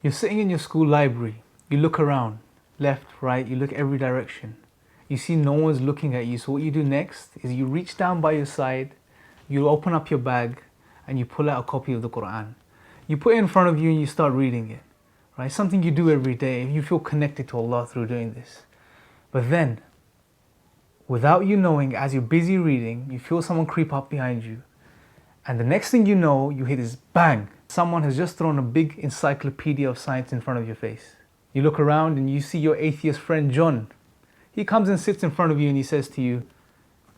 You're sitting in your school library, you look around, left, right, you look every direction. You see no one's looking at you, so what you do next is you reach down by your side, you open up your bag, and you pull out a copy of the Quran. You put it in front of you and you start reading it, right? Something you do every day. You feel connected to Allah through doing this. But then, without you knowing, as you're busy reading, you feel someone creep up behind you. And the next thing you know, you hear this bang. Someone has just thrown a big encyclopedia of science in front of your face. You look around and you see your atheist friend John. He comes and sits in front of you and he says to you,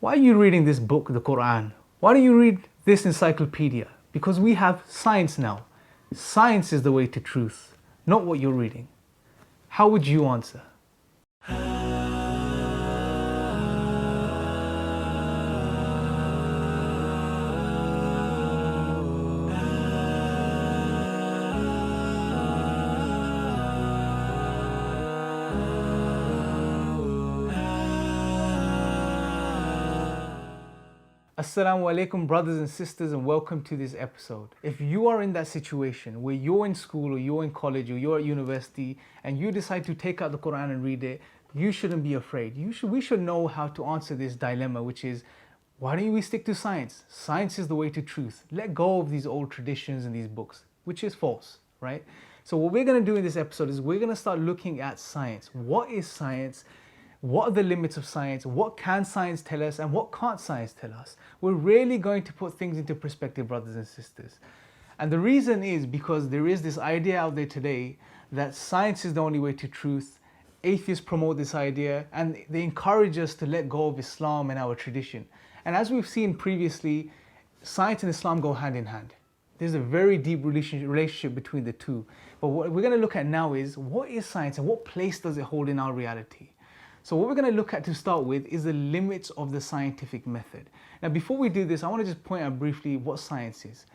"Why are you reading this book, the Quran? Why don't you read this encyclopedia? Because we have science now. Science is the way to truth, not what you're reading." How would you answer? Assalamu alaikum, brothers and sisters, and welcome to this episode. If you are in that situation where you're in school or you're in college or you're at university and you decide to take out the Quran and read it, you shouldn't be afraid. We should know how to answer this dilemma, which is, why don't we stick to science? Science is the way to truth. Let go of these old traditions and these books, which is false, right? So what we're going to do in this episode is we're going to start looking at science. What is science? What are the limits of science? What can science tell us and what can't science tell us? We're really going to put things into perspective, brothers and sisters. And the reason is because there is this idea out there today that science is the only way to truth. Atheists promote this idea and they encourage us to let go of Islam and our tradition. And as we've seen previously, science and Islam go hand in hand. There's a very deep relationship between the two. But what we're going to look at now is, what is science and what place does it hold in our reality? So what we're going to look at to start with is the limits of the scientific method. Now before we do this, I want to just point out briefly what science is.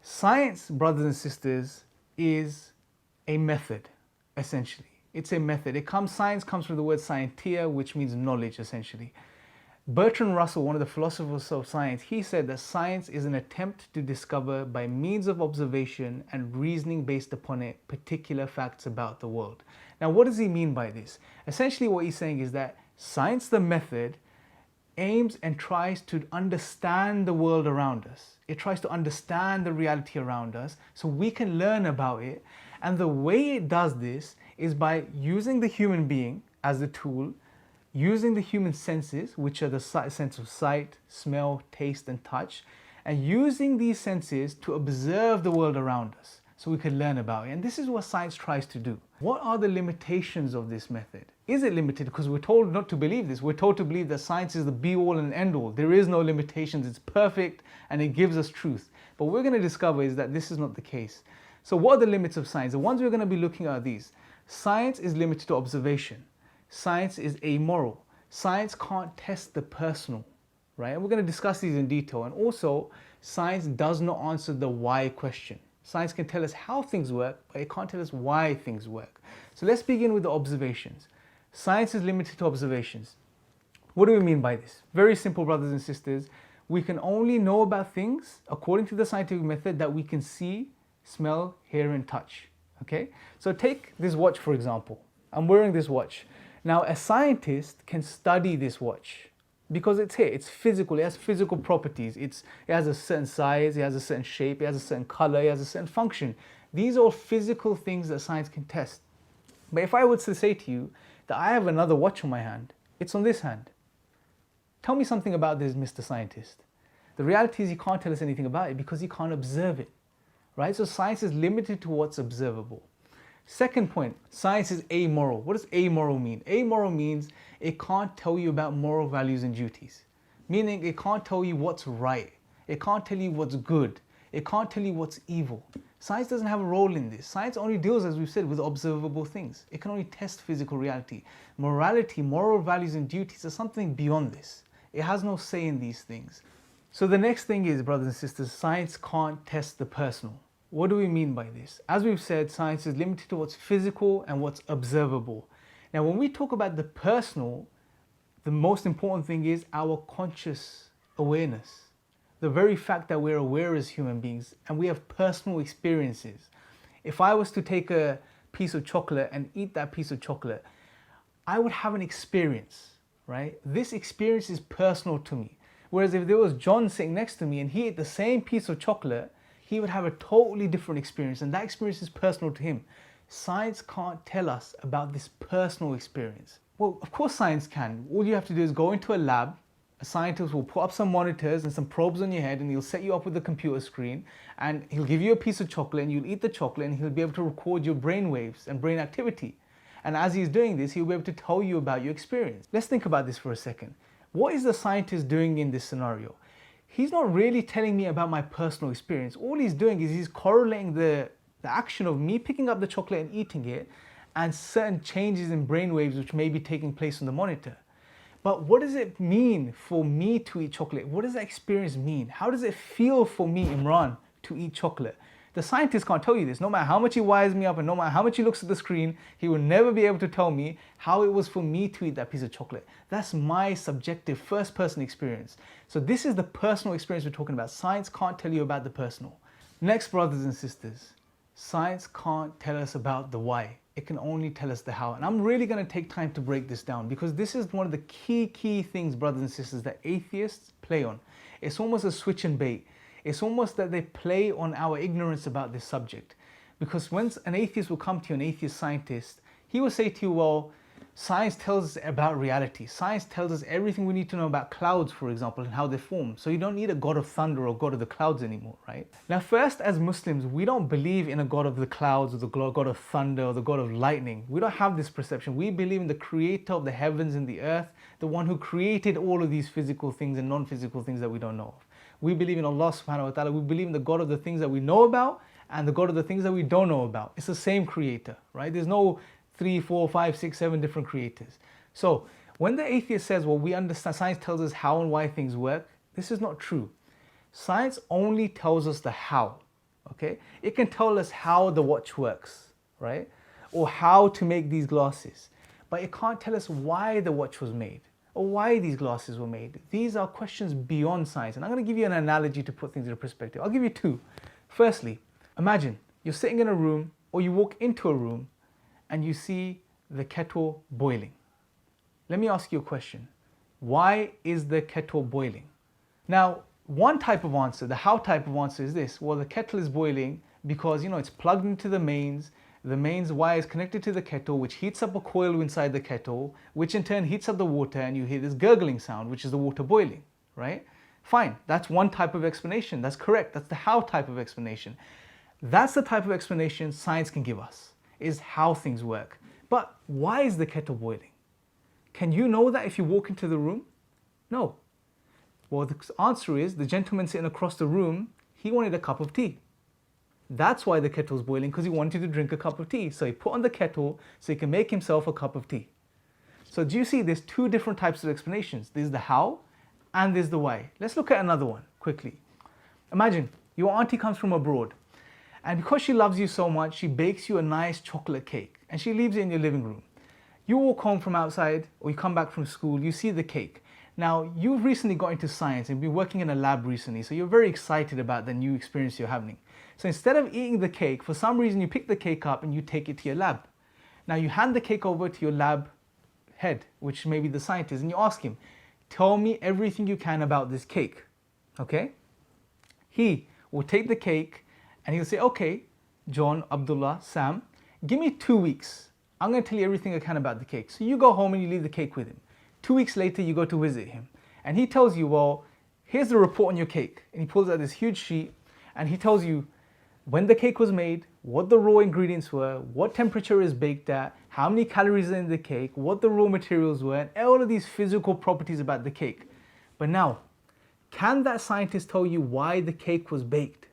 Science, brothers and sisters, is a method, essentially. It's a method. Science comes from the word scientia, which means knowledge, essentially. Bertrand Russell, one of the philosophers of science, he said that science is an attempt to discover by means of observation and reasoning based upon it particular facts about the world. Now, what does he mean by this? Essentially, what he's saying is that science, the method, aims and tries to understand the world around us. It tries to understand the reality around us so we can learn about it. And the way it does this is by using the human being as the tool, using the human senses, which are the sense of sight, smell, taste, and touch, and using these senses to observe the world around us so we can learn about it. And this is what science tries to do. What are the limitations of this method? Is it limited? Because we're told not to believe this. We're told to believe that science is the be-all and end-all. There is no limitations. It's perfect and it gives us truth. But what we're going to discover is that this is not the case. So what are the limits of science? The ones we're going to be looking at are these. Science is limited to observation. Science is amoral. Science can't test the personal, right? And we're going to discuss these in detail. And also, science does not answer the why question. Science can tell us how things work, but it can't tell us why things work. So let's begin with the observations. Science is limited to observations. What do we mean by this? Very simple, brothers and sisters. We can only know about things according to the scientific method that we can see, smell, hear, and touch. Okay? So take this watch, for example. I'm wearing this watch. Now, a scientist can study this watch because it's here, it's physical, it has physical properties. It has a certain size, it has a certain shape, it has a certain color, it has a certain function. These are all physical things that science can test. But if I were to say to you that I have another watch on my hand, it's on this hand. Tell me something about this, Mr. Scientist. The reality is you can't tell us anything about it because you can't observe it, right? So science is limited to what's observable. Second point, science is amoral. What does amoral mean? Amoral means it can't tell you about moral values and duties. Meaning it can't tell you what's right. It can't tell you what's good. It can't tell you what's evil. Science doesn't have a role in this. Science only deals, as we've said, with observable things. It can only test physical reality. Morality, moral values and duties are something beyond this. It has no say in these things. So the next thing is, brothers and sisters, science can't test the personal. What do we mean by this? As we've said, science is limited to what's physical and what's observable. Now, when we talk about the personal, the most important thing is our conscious awareness. The very fact that we're aware as human beings and we have personal experiences. If I was to take a piece of chocolate and eat that piece of chocolate, I would have an experience, right? This experience is personal to me. Whereas if there was John sitting next to me and he ate the same piece of chocolate, he would have a totally different experience, and that experience is personal to him. Science can't tell us about this personal experience. Well, of course science can. All you have to do is go into a lab. A scientist will put up some monitors and some probes on your head, and he'll set you up with a computer screen, and he'll give you a piece of chocolate and you'll eat the chocolate, and he'll be able to record your brain waves and brain activity. And as he's doing this, he'll be able to tell you about your experience. Let's think about this for a second. What is the scientist doing in this scenario? He's not really telling me about my personal experience. All he's doing is he's correlating the action of me picking up the chocolate and eating it and certain changes in brain waves which may be taking place on the monitor. But what does it mean for me to eat chocolate? What does that experience mean? How does it feel for me, Imran, to eat chocolate? The scientist can't tell you this. No matter how much he wires me up and no matter how much he looks at the screen, he will never be able to tell me how it was for me to eat that piece of chocolate. That's my subjective first-person experience. So this is the personal experience we're talking about. Science can't tell you about the personal. Next, brothers and sisters, science can't tell us about the why. It can only tell us the how. And I'm really going to take time to break this down because this is one of the key things, brothers and sisters, that atheists play on. It's almost a switch and bait. It's almost that they play on our ignorance about this subject. Because when an atheist will come to you, an atheist scientist, he will say to you, well, science tells us about reality. Science tells us everything we need to know about clouds, for example, and how they form. So you don't need a God of thunder or God of the clouds anymore, right? Now, first, as Muslims, we don't believe in a God of the clouds or the God of thunder or the God of lightning. We don't have this perception. We believe in the creator of the heavens and the earth, the one who created all of these physical things and non-physical things that we don't know of. We believe in Allah subhanahu wa ta'ala. We believe in the God of the things that we know about and the God of the things that we don't know about. It's the same creator, right? There's no 3, 4, 5, 6, 7 different creators. So when the atheist says, well, we understand, science tells us how and why things work, this is not true. Science only tells us the how, okay? It can tell us how the watch works, right? Or how to make these glasses, but it can't tell us why the watch was made or why these glasses were made. These are questions beyond science. And I'm going to give you an analogy to put things into perspective. I'll give you two. Firstly, imagine you're sitting in a room or you walk into a room and you see the kettle boiling. Let me ask you a question. Why is the kettle boiling? Now, one type of answer, the how type of answer is this. Well, the kettle is boiling because, it's plugged into the mains. The mains wire is connected to the kettle, which heats up a coil inside the kettle, which in turn heats up the water, and you hear this gurgling sound, which is the water boiling, right? Fine, that's one type of explanation. That's correct. That's the how type of explanation. That's the type of explanation science can give us, is how things work. But why is the kettle boiling? Can you know that if you walk into the room? No. Well, the answer is the gentleman sitting across the room, he wanted a cup of tea. That's why the kettle's boiling, because he wanted to drink a cup of tea. So he put on the kettle so he can make himself a cup of tea. So do you see there's two different types of explanations. There's the how and there's the why. Let's look at another one quickly. Imagine your auntie comes from abroad, and because she loves you so much, she bakes you a nice chocolate cake and she leaves it in your living room. You walk home from outside or you come back from school, you see the cake. Now, you've recently got into science and been working in a lab recently, so you're very excited about the new experience you're having. So instead of eating the cake, for some reason you pick the cake up and you take it to your lab. Now you hand the cake over to your lab head, which may be the scientist, and you ask him, tell me everything you can about this cake, okay? He will take the cake and he'll say, okay, John, Abdullah, Sam, give me 2 weeks. I'm going to tell you everything I can about the cake. So you go home and you leave the cake with him. 2 weeks later, you go to visit him. And he tells you, well, here's the report on your cake. And he pulls out this huge sheet and he tells you when the cake was made, what the raw ingredients were, what temperature is baked at, how many calories are in the cake, what the raw materials were, and all of these physical properties about the cake. But now, can that scientist tell you why the cake was baked?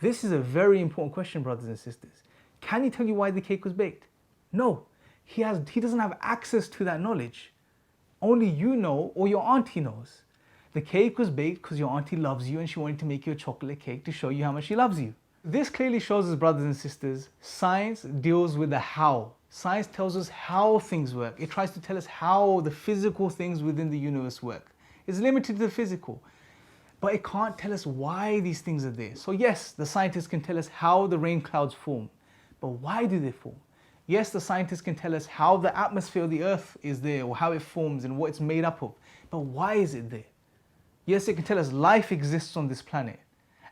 This is a very important question, brothers and sisters. Can he tell you why the cake was baked? No, he doesn't have access to that knowledge. Only you know, or your auntie knows. The cake was baked because your auntie loves you and she wanted to make you a chocolate cake to show you how much she loves you. This clearly shows us, brothers and sisters, science deals with the how. Science tells us how things work. It tries to tell us how the physical things within the universe work. It's limited to the physical, but it can't tell us why these things are there. So yes, the scientists can tell us how the rain clouds form. but why do they form? Yes, the scientists can tell us how the atmosphere of the earth is there or how it forms and what it's made up of, but why is it there? Yes, it can tell us life exists on this planet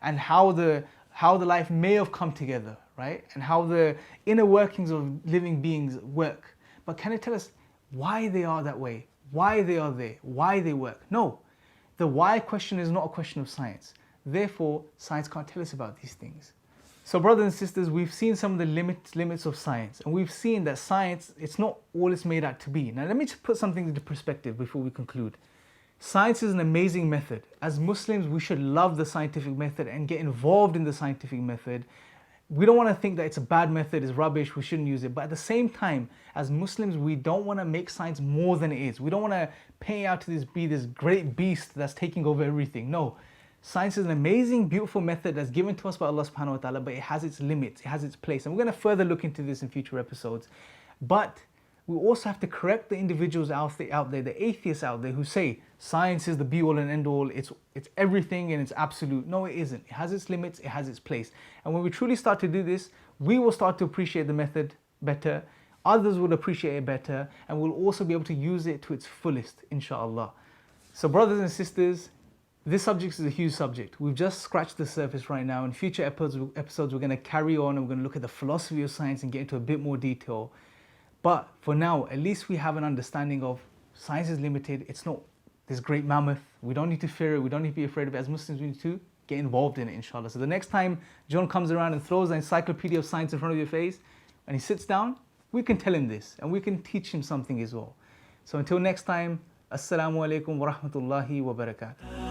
and how the life may have come together, right? And how the inner workings of living beings work. But can it tell us why they are that way? Why they are there? Why they work? No. The why question is not a question of science. Therefore, science can't tell us about these things. So brothers and sisters, we've seen some of the limits of science, and we've seen that science, it's not all it's made out to be. Now let me just put something into perspective before we conclude. Science is an amazing method. As Muslims, we should love the scientific method and get involved in the scientific method. We don't want to think that it's a bad method, it's rubbish, we shouldn't use it. But at the same time, as Muslims, we don't want to make science more than it is. We don't want to pay out to be this great beast that's taking over everything. No. Science is an amazing, beautiful method that's given to us by Allah subhanahu wa ta'ala, but it has its limits, it has its place. And we're going to further look into this in future episodes. But we also have to correct the individuals out there, the atheists out there who say science is the be all and end all, it's everything and it's absolute. No, it isn't. It has its limits, it has its place. And when we truly start to do this, we will start to appreciate the method better, others will appreciate it better, and we'll also be able to use it to its fullest, inshallah. So brothers and sisters, this subject is a huge subject. We've just scratched the surface right now. In future episodes, we're going to carry on and we're going to look at the philosophy of science and get into a bit more detail. But for now, at least we have an understanding of science is limited. It's not this great mammoth. We don't need to fear it. We don't need to be afraid of it. As Muslims, we need to get involved in it, inshallah. So the next time John comes around and throws an encyclopedia of science in front of your face and he sits down, we can tell him this and we can teach him something as well. So until next time, Assalamu alaikum wa rahmatullahi wa barakatuh.